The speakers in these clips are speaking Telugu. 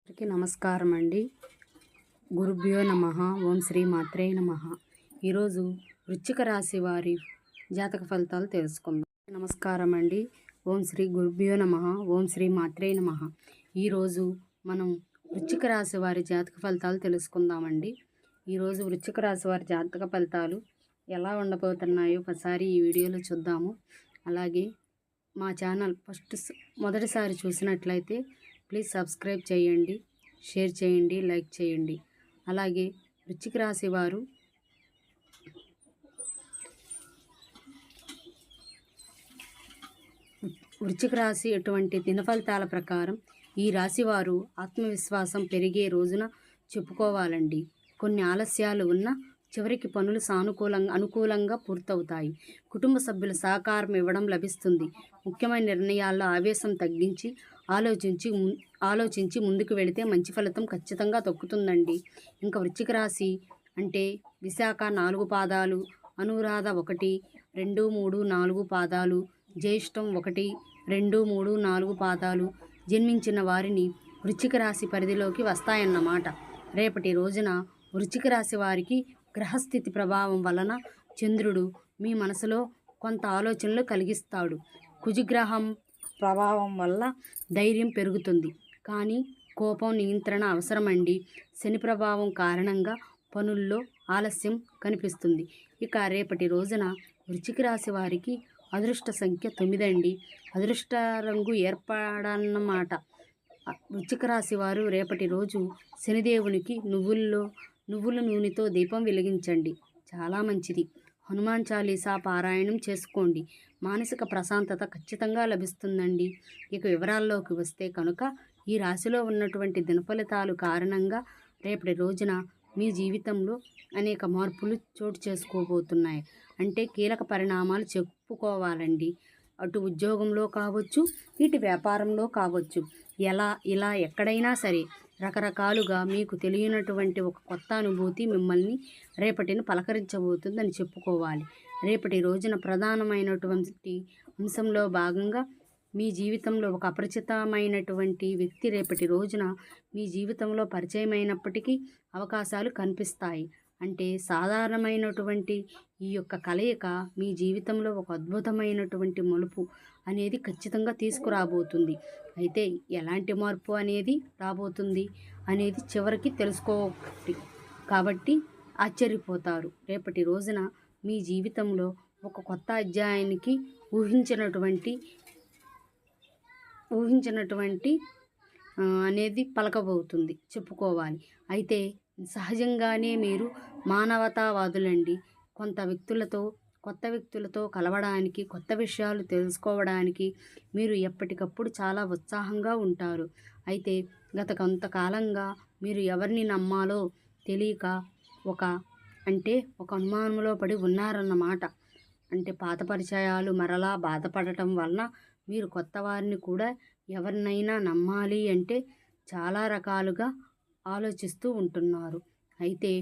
అందరికీ నమస్కారం అండి. గురుభ్యో నమః. ఓం శ్రీ మాత్రే నమః. ఈరోజు వృశ్చిక రాశి వారి జాతక ఫలితాలు తెలుసుకుందాం. నమస్కారం అండి. ఓం శ్రీ గురుభ్యో నమః. ఓం శ్రీ మాత్రే నమః. ఈరోజు మనం వృశ్చిక రాశి వారి జాతక ఫలితాలు తెలుసుకుందామండి. ఈరోజు వృశ్చిక రాశి వారి జాతక ఫలితాలు ఎలా ఉండబోతున్నాయో ఒకసారి ఈ వీడియోలో చూద్దాము. అలాగే మా ఛానల్ మొదటిసారి చూసినట్లయితే ప్లీజ్ సబ్స్క్రైబ్ చేయండి, షేర్ చేయండి, లైక్ చేయండి. అలాగే వృశ్చిక రాశి వారు వృశ్చిక రాశి ఎటువంటి దినఫలితాల ప్రకారం ఈ రాశి వారు ఆత్మవిశ్వాసం పెరిగే రోజున చెప్పుకోవాలండి. కొన్ని ఆలస్యాలు ఉన్నా చివరికి పనులు అనుకూలంగా పూర్తవుతాయి. కుటుంబ సభ్యుల సహకారం ఇవ్వడం లభిస్తుంది. ముఖ్యమైన నిర్ణయాల్లో ఆవేశం తగ్గించి ఆలోచించి ముందుకు వెళితే మంచి ఫలితం ఖచ్చితంగా దక్కుతుందండి. ఇంకా వృశ్చిక రాశి అంటే విశాఖ 4 పాదాలు, అనురాధ 1, 2, 3, 4 పాదాలు, జ్యేష్టం 1, 2, 3, 4 పాదాలు జన్మించిన వారిని వృశ్చిక రాశి పరిధిలోకి వస్తాయన్నమాట. రేపటి రోజున వృశ్చిక రాశి వారికి గ్రహస్థితి ప్రభావం వలన చంద్రుడు మీ మనసులో కొంత ఆలోచనలు కలిగిస్తాడు. కుజగ్రహం ప్రభావం వల్ల ధైర్యం పెరుగుతుంది, కానీ కోపం నియంత్రణ అవసరమండి. శని ప్రభావం కారణంగా పనుల్లో ఆలస్యం కనిపిస్తుంది. ఇక రేపటి రోజున వృశ్చిక రాశి వారికి అదృష్ట సంఖ్య 9 అండి. అదృష్ట రంగు ఏర్పడన్నమాట. వృశ్చిక రాశి వారు రేపటి రోజు శనిదేవునికి నువ్వుల నూనెతో దీపం వెలిగించండి, చాలా మంచిది. హనుమాన్ చాలీసా పారాయణం చేసుకోండి, మానసిక ప్రశాంతత ఖచ్చితంగా లభిస్తుందండి. ఇక వివరాల్లోకి వస్తే కనుక ఈ రాశిలో ఉన్నటువంటి దినఫలితాలు కారణంగా రేపటి రోజున మీ జీవితంలో అనేక మార్పులు చోటు చేసుకోబోతున్నాయి. అంటే కీలక పరిణామాలు చెప్పుకోవాలండి. అటు ఉద్యోగంలో కావచ్చు, ఇటు వ్యాపారంలో కావచ్చు, ఇలా ఎక్కడైనా సరే రకరకాలుగా మీకు తెలియనటువంటి ఒక కొత్త అనుభూతి మిమ్మల్ని రేపటిని పలకరించబోతుందని చెప్పుకోవాలి. రేపటి రోజున ప్రధానమైనటువంటి అంశంలో భాగంగా మీ జీవితంలో ఒక అపరిచితమైనటువంటి వ్యక్తి రేపటి రోజున మీ జీవితంలో పరిచయమైనప్పటికీ అవకాశాలు కనిపిస్తాయి. అంటే సాధారణమైనటువంటి ఈ యొక్క కలయిక మీ జీవితంలో ఒక అద్భుతమైనటువంటి మలుపు అనేది ఖచ్చితంగా తీసుకురాబోతుంది. అయితే ఎలాంటి మార్పు అనేది రాబోతుంది అనేది చివరికి తెలుసుకోవాలి. కాబట్టి ఆశ్చర్యపోతారు. రేపటి రోజున మీ జీవితంలో ఒక కొత్త అధ్యాయానికి ఊహించినటువంటి అనేది పలకబోతుంది చెప్పుకోవాలి. అయితే సహజంగానే మీరు మానవతావాదులండి. కొత్త వ్యక్తులతో కలవడానికి, కొత్త విషయాలు తెలుసుకోవడానికి మీరు ఎప్పటికప్పుడు చాలా ఉత్సాహంగా ఉంటారు. అయితే గత కొంతకాలంగా మీరు ఎవరిని నమ్మాలో తెలియక ఒక అనుమానంలో పడి ఉన్నారన్నమాట. అంటే పాత పరిచయాలు మరలా బాధపడటం వలన మీరు కొత్త వారిని కూడా ఎవరినైనా నమ్మాలి అంటే చాలా రకాలుగా ఆలోచిస్తూ ఉంటున్నారు. అయితే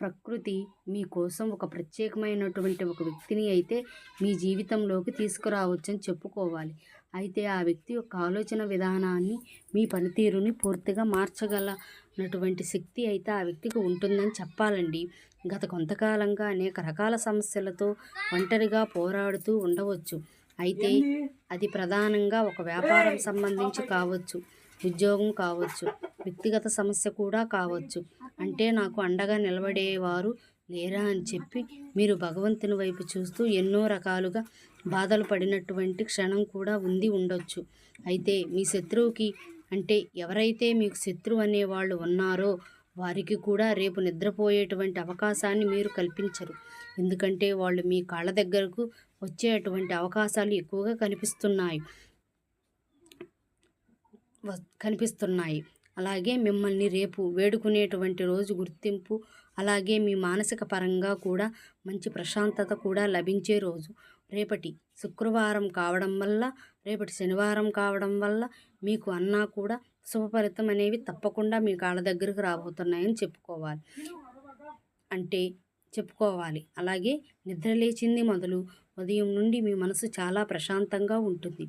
ప్రకృతి మీకోసం ఒక ప్రత్యేకమైనటువంటి ఒక వ్యక్తిని అయితే మీ జీవితంలోకి తీసుకురావచ్చని చెప్పుకోవాలి. అయితే ఆ వ్యక్తి యొక్క ఆలోచన విధానాన్ని, మీ పనితీరుని పూర్తిగా మార్చగలనటువంటి శక్తి అయితే ఆ వ్యక్తికి ఉంటుందని చెప్పాలండి. గత కొంతకాలంగా అనేక రకాల సమస్యలతో ఒంటరిగా పోరాడుతూ ఉండవచ్చు. అయితే అది ప్రధానంగా ఒక వ్యాపారం సంబంధించి కావచ్చు, ఉద్యోగం కావచ్చు, వ్యక్తిగత సమస్య కూడా కావచ్చు. అంటే నాకు అండగా నిలబడేవారు లేరా అని చెప్పి మీరు భగవంతుని వైపు చూస్తూ ఎన్నో రకాలుగా బాధలు పడినటువంటి క్షణం కూడా ఉండొచ్చు. అయితే మీ శత్రువుకి, అంటే ఎవరైతే మీకు శత్రువు అనేవాళ్ళు ఉన్నారో వారికి కూడా రేపు నిద్రపోయేటువంటి అవకాశాన్ని మీరు కల్పించరు. ఎందుకంటే వాళ్ళు మీ కాళ్ళ దగ్గరకు వచ్చేటువంటి అవకాశాలు ఎక్కువగా కనిపిస్తున్నాయి. అలాగే మిమ్మల్ని రేపు వేడుకునేటువంటి రోజు గుర్తింపు, అలాగే మీ మానసిక పరంగా కూడా మంచి ప్రశాంతత కూడా లభించే రోజు. రేపటి శుక్రవారం కావడం వల్ల, రేపటి శనివారం కావడం వల్ల మీకు అన్నా కూడా శుభ ఫలితం అనేవి తప్పకుండా మీ కాళ్ళ దగ్గరకు రాబోతున్నాయని చెప్పుకోవాలి. అలాగే నిద్ర లేచింది మొదలు ఉదయం నుండి మీ మనసు చాలా ప్రశాంతంగా ఉంటుంది.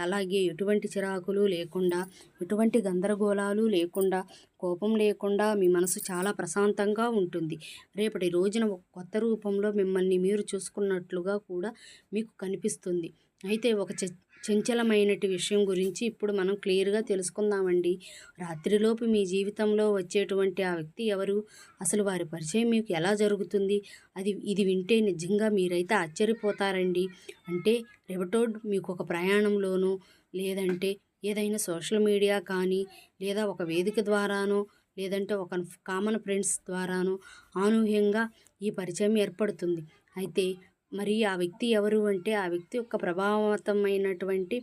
అలాగే ఎటువంటి చిరాకులు లేకుండా, ఎటువంటి గందరగోళాలు లేకుండా, కోపం లేకుండా మీ మనసు చాలా ప్రశాంతంగా ఉంటుంది. రేపటి రోజున ఒక కొత్త రూపంలో మిమ్మల్ని మీరు చూసుకున్నట్లుగా కూడా మీకు కనిపిస్తుంది. అయితే ఒక చంచలమైనటి విషయం గురించి ఇప్పుడు మనం క్లియర్‌గా తెలుసుకుందామండి. రాత్రిలోపు మీ జీవితంలో వచ్చేటువంటి ఆ వ్యక్తి ఎవరు? అసలు వారి పరిచయం మీకు ఎలా జరుగుతుంది? ఇది వింటే నిజంగా మీరైతే ఆశ్చర్యపోతారండి. అంటే రేపటోడు మీకు ఒక ప్రయాణంలోనో, లేదంటే ఏదైనా సోషల్ మీడియా కానీ, లేదా ఒక వేదిక ద్వారానో, లేదంటే ఒక కామన్ ఫ్రెండ్స్ ద్వారానో అనూహ్యంగా ఈ పరిచయం ఏర్పడుతుంది. అయితే మరి ఆ వ్యక్తి ఎవరు అంటే, ఆ వ్యక్తి యొక్క ప్రభావవంతమైనటువంటి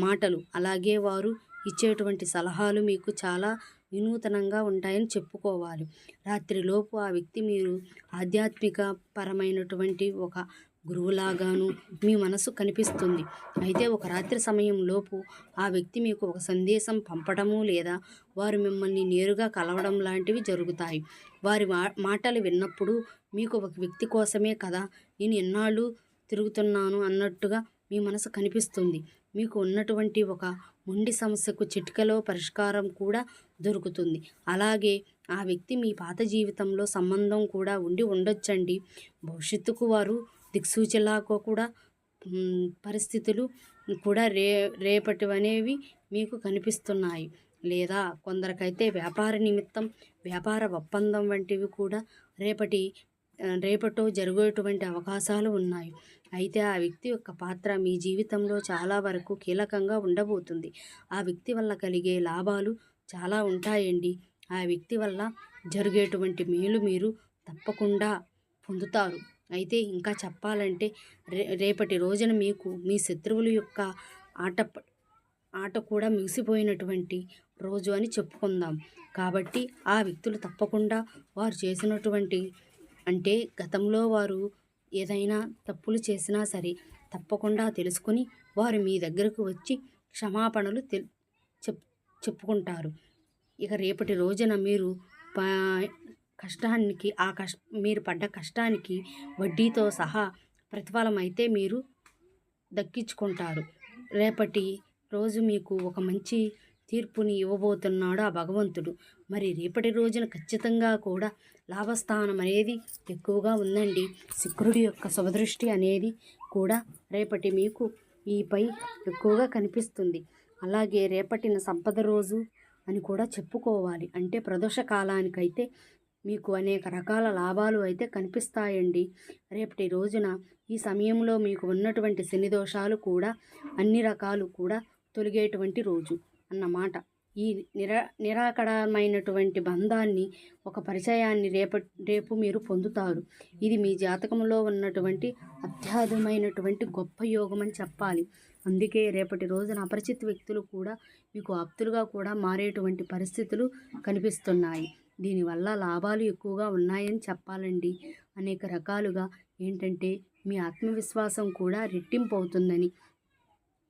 మాటలు, అలాగే వారు ఇచ్చేటువంటి సలహాలు మీకు చాలా వినూతనంగా ఉంటాయని చెప్పుకోవాలి. రాత్రిలోపు ఆ వ్యక్తి మీరు ఆధ్యాత్మిక పరమైనటువంటి ఒక గురువులాగాను మీ మనసు కనిపిస్తుంది. అయితే ఒక రాత్రి సమయంలోపు ఆ వ్యక్తి మీకు ఒక సందేశం పంపడము, లేదా వారు మిమ్మల్ని నేరుగా కలవడం లాంటివి జరుగుతాయి. వారి మాటలు విన్నప్పుడు మీకు ఒక వ్యక్తి కోసమే కదా నేను ఎన్నాళ్ళు తిరుగుతున్నాను అన్నట్టుగా మీ మనసు కనిపిస్తుంది. మీకు ఉన్నటువంటి ఒక మొండి సమస్యకు చిటికలో పరిష్కారం కూడా దొరుకుతుంది. అలాగే ఆ వ్యక్తి మీ పాత జీవితంలో సంబంధం కూడా ఉండి ఉండొచ్చండి. భవిష్యత్తుకు వారు దిక్సూచిలాగా కూడా పరిస్థితులు కూడా రేపటివనేవి మీకు కనిపిస్తున్నాయి. లేదా కొందరికైతే వ్యాపార నిమిత్తం వ్యాపార ఒప్పందం వంటివి కూడా రేపటో జరిగేటువంటి అవకాశాలు ఉన్నాయి. అయితే ఆ వ్యక్తి యొక్క పాత్ర మీ జీవితంలో చాలా వరకు కీలకంగా ఉండబోతుంది. ఆ వ్యక్తి వల్ల కలిగే లాభాలు చాలా ఉంటాయండి. ఆ వ్యక్తి వల్ల జరిగేటువంటి మేలు మీరు తప్పకుండా పొందుతారు. అయితే ఇంకా చెప్పాలంటే రేపటి రోజున మీకు మీ శత్రువుల యొక్క ఆట ఆట కూడా ముగిసిపోయినటువంటి రోజు అని చెప్పుకుందాం. కాబట్టి ఆ వ్యక్తులు తప్పకుండా వారు చేసినటువంటి, అంటే గతంలో వారు ఏదైనా తప్పులు చేసినా సరే తప్పకుండా తెలుసుకొని వారు మీ దగ్గరకు వచ్చి క్షమాపణలు చెప్పుకుంటారు. ఇక రేపటి రోజున మీరు కష్టానికి మీరు పడ్డ కష్టానికి వడ్డీతో సహా ప్రతిఫలం అయితే మీరు దక్కించుకుంటారు. రేపటి రోజు మీకు ఒక మంచి తీర్పుని ఇవ్వబోతున్నాడు ఆ భగవంతుడు. మరి రేపటి రోజున ఖచ్చితంగా కూడా లాభస్థానం అనేది ఎక్కువగా ఉందండి. శుక్రుడి యొక్క శుభదృష్టి అనేది కూడా రేపటి మీకు ఈపై ఎక్కువగా కనిపిస్తుంది. అలాగే రేపటిన సంపద రోజు అని కూడా చెప్పుకోవాలి. అంటే ప్రదోష కాలానికైతే మీకు అనేక రకాల లాభాలు అయితే కనిపిస్తాయండి. రేపటి రోజున ఈ సమయంలో మీకు ఉన్నటువంటి శని దోషాలు కూడా అన్ని రకాలు కూడా తొలగేటువంటి రోజు అన్నమాట. ఈ నిరాకరమైనటువంటి బంధాన్ని, ఒక పరిచయాన్ని రేపు మీరు పొందుతారు. ఇది మీ జాతకంలో ఉన్నటువంటి అత్యద్భుతమైనటువంటి గొప్ప యోగం అని చెప్పాలి. అందుకే రేపటి రోజున అపరిచిత వ్యక్తులు కూడా మీకు ఆప్తులుగా కూడా మారేటువంటి పరిస్థితులు కనిపిస్తున్నాయి. దీనివల్ల లాభాలు ఎక్కువగా ఉన్నాయని చెప్పాలండి. అనేక రకాలుగా ఏంటంటే మీ ఆత్మవిశ్వాసం కూడా రెట్టింపు అవుతుందని,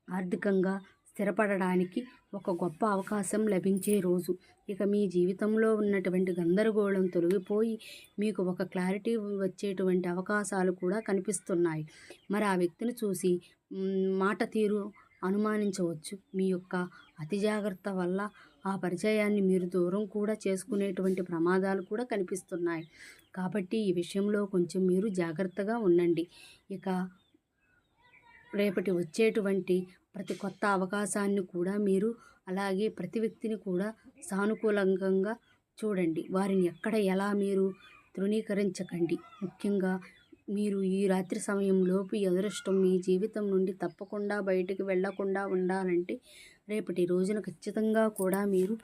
ఆర్థికంగా స్థిరపడడానికి ఒక గొప్ప అవకాశం లభించే రోజు. ఇక మీ జీవితంలో ఉన్నటువంటి గందరగోళం తొలగిపోయి మీకు ఒక క్లారిటీ వచ్చేటువంటి అవకాశాలు కూడా కనిపిస్తున్నాయి. మరి ఆ వ్యక్తిని చూసి మాట తీరు అనుమానించవచ్చు. మీ యొక్క అతి జాగ్రత్త వల్ల ఆ పరిచయాన్ని మీరు దూరం కూడా చేసుకునేటువంటి ప్రమాదాలు కూడా కనిపిస్తున్నాయి. కాబట్టి ఈ విషయంలో కొంచెం మీరు జాగ్రత్తగా ఉండండి. ఇక రేపటి వచ్చేటువంటి ప్రతి కొత్త అవకాశాన్ని కూడా మీరు, అలాగే ప్రతి వ్యక్తిని కూడా సానుకూలంగా చూడండి. వారిని ఎక్కడ ఎలా మీరు తృణీకరించకండి. ముఖ్యంగా మీరు ఈ రాత్రి సమయంలోపు ఈ అదృష్టం మీ జీవితం నుండి తప్పకుండా బయటికి వెళ్లకుండా ఉండాలంటే రేపటి రోజున ఖచ్చితంగా కూడా మీరు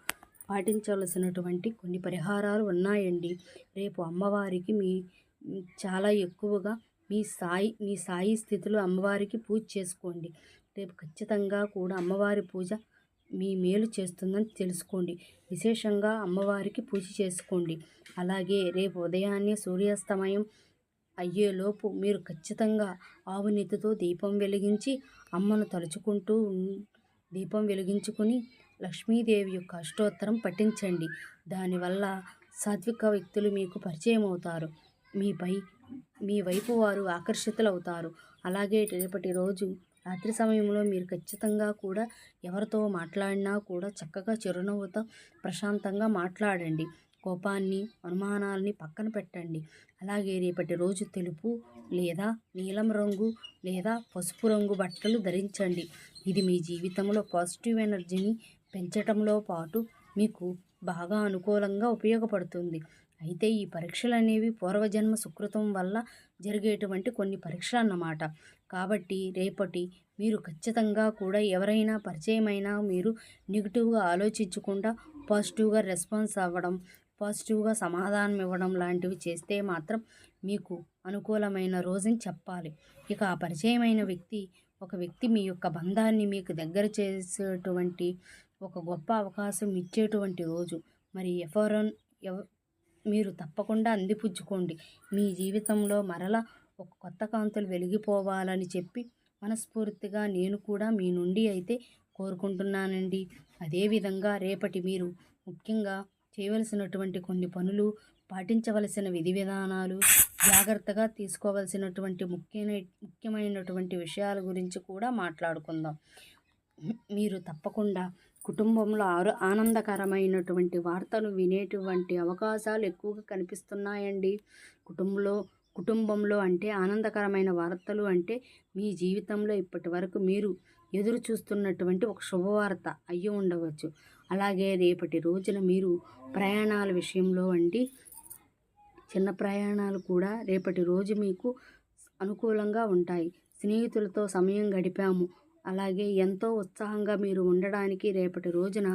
పాటించవలసినటువంటి కొన్ని పరిహారాలు ఉన్నాయండి. రేపు అమ్మవారికి చాలా ఎక్కువగా మీ సాయి స్థితిలో అమ్మవారికి పూజ చేసుకోండి. రేపు ఖచ్చితంగా కూడా అమ్మవారి పూజ మీ మేలు చేస్తుందని తెలుసుకోండి. విశేషంగా అమ్మవారికి పూజ చేసుకోండి. అలాగే రేపు ఉదయాన్నే సూర్యాస్తమయం అయ్యేలోపు మీరు ఖచ్చితంగా ఆవు నెత్తితో దీపం వెలిగించి అమ్మను తలుచుకుంటూ దీపం వెలిగించుకుని లక్ష్మీదేవి యొక్క అష్టోత్తరం పఠించండి. దానివల్ల సాత్విక వ్యక్తులు మీకు పరిచయం అవుతారు. మీ వైపు వారు ఆకర్షితులవుతారు. అలాగే రేపటి రోజు రాత్రి సమయంలో మీరు ఖచ్చితంగా కూడా ఎవరితో మాట్లాడినా కూడా చక్కగా చిరునవ్వుతో ప్రశాంతంగా మాట్లాడండి. కోపాన్ని, అనుమానాల్ని పక్కన పెట్టండి. అలాగే రేపటి రోజు తెలుపు లేదా నీలం రంగు లేదా పసుపు రంగు బట్టలు ధరించండి. ఇది మీ జీవితంలో పాజిటివ్ ఎనర్జీని పెంచటంలో పాటు మీకు బాగా అనుకూలంగా ఉపయోగపడుతుంది. అయితే ఈ పరీక్షలు అనేవి పూర్వజన్మ సుకృతం వల్ల జరిగేటువంటి కొన్ని పరీక్షలు అన్నమాట. కాబట్టి రేపటి మీరు ఖచ్చితంగా కూడా ఎవరైనా పరిచయమైనా మీరు నెగిటివ్గా ఆలోచించకుండా పాజిటివ్గా రెస్పాన్స్ అవ్వడం, పాజిటివ్గా సమాధానం ఇవ్వడం లాంటివి చేస్తే మాత్రం మీకు అనుకూలమైన రోజని చెప్పాలి. ఇక ఆ పరిచయమైన ఒక వ్యక్తి మీ యొక్క బంధాన్ని మీకు దగ్గర చేసేటువంటి ఒక గొప్ప అవకాశం ఇచ్చేటువంటి రోజు. మరి మీరు తప్పకుండా అందిపుచ్చుకోండి. మీ జీవితంలో మరలా ఒక కొత్త కాంతులు వెలిగిపోవాలని చెప్పి మనస్ఫూర్తిగా నేను కూడా మీ నుండి అయితే కోరుకుంటున్నానండి. అదేవిధంగా రేపటి మీరు ముఖ్యంగా చేయవలసినటువంటి కొన్ని పనులు, పాటించవలసిన విధి విధానాలు, జాగ్రత్తగా తీసుకోవలసినటువంటి ముఖ్యమైనటువంటి విషయాల గురించి కూడా మాట్లాడుకుందాం. మీరు తప్పకుండా కుటుంబంలో ఆనందకరమైనటువంటి వార్తలు వినేటువంటి అవకాశాలు ఎక్కువగా కనిపిస్తున్నాయండి. కుటుంబంలో అంటే ఆనందకరమైన వార్తలు అంటే మీ జీవితంలో ఇప్పటి వరకు మీరు ఎదురు చూస్తున్నటువంటి ఒక శుభవార్త అయ్యి ఉండవచ్చు. అలాగే రేపటి రోజున మీరు ప్రయాణాల విషయంలో చిన్న ప్రయాణాలు కూడా రేపటి రోజు మీకు అనుకూలంగా ఉంటాయి. స్నేహితులతో సమయం గడిపాము, అలాగే ఎంతో ఉత్సాహంగా మీరు ఉండడానికి రేపటి రోజున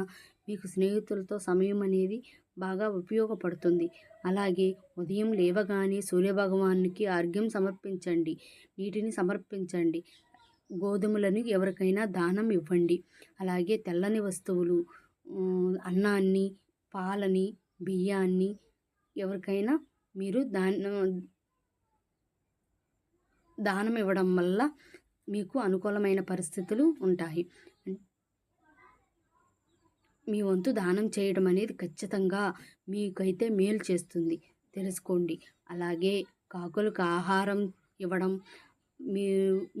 మీకు స్నేహితులతో సమయం అనేది బాగా ఉపయోగపడుతుంది. అలాగే ఉదయం లేవగానే సూర్యభగవానునికి అర్ఘ్యం సమర్పించండి, నీటిని సమర్పించండి, గోధుమలను ఎవరికైనా దానం ఇవ్వండి. అలాగే తెల్లని వస్తువులు, అన్నాన్ని, పాలని, బియ్యాన్ని ఎవరికైనా మీరు దానం ఇవ్వడం వల్ల మీకు అనుకూలమైన పరిస్థితులు ఉంటాయి. మీ వంతు దానం చేయడం అనేది ఖచ్చితంగా మీకైతే మేలు చేస్తుంది, తెలుసుకోండి. అలాగే కాకులకు ఆహారం ఇవ్వడం,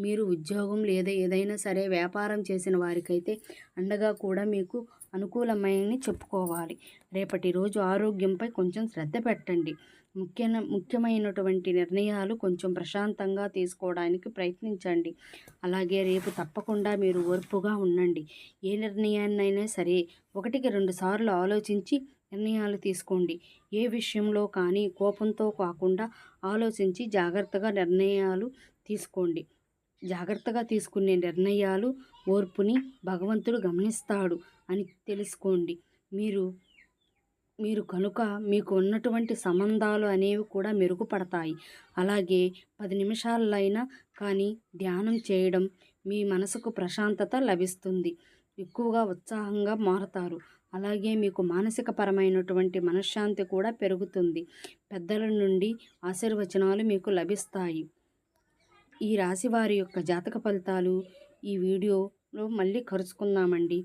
మీరు ఉద్యోగం లేదా ఏదైనా సరే వ్యాపారం చేసిన వారికైతే అండగా కూడా మీకు అనుకూలమని చెప్పుకోవాలి. రేపటి రోజు ఆరోగ్యంపై కొంచెం శ్రద్ధ పెట్టండి. ముఖ్యమైనటువంటి నిర్ణయాలు కొంచెం ప్రశాంతంగా తీసుకోవడానికి ప్రయత్నించండి. అలాగే రేపు తప్పకుండా మీరు ఓర్పుగా ఉండండి. ఏ నిర్ణయాన్నైనా సరే 1-2 సార్లు ఆలోచించి నిర్ణయాలు తీసుకోండి. ఏ విషయంలో కానీ కోపంతో కాకుండా ఆలోచించి జాగ్రత్తగా నిర్ణయాలు తీసుకోండి. జాగ్రత్తగా తీసుకునే నిర్ణయాలు ఓర్పుని భగవంతుడు గమనిస్తాడు అని తెలుసుకోండి. మీరు కనుక మీకు ఉన్నటువంటి సంబంధాలు అనేవి కూడా మెరుగుపడతాయి. అలాగే 10 నిమిషాలైనా కానీ ధ్యానం చేయడం మీ మనసుకు ప్రశాంతత లభిస్తుంది. ఎక్కువగా ఉత్సాహంగా మారుతారు. అలాగే మీకు మానసిక పరమైనటువంటి మనశ్శాంతి కూడా పెరుగుతుంది. పెద్దల నుండి ఆశీర్వచనాలు మీకు లభిస్తాయి. ఈ రాశి వారి యొక్క జాతక ఫలితాలు ఈ వీడియోలో మళ్ళీ కలుసుకుందామండి.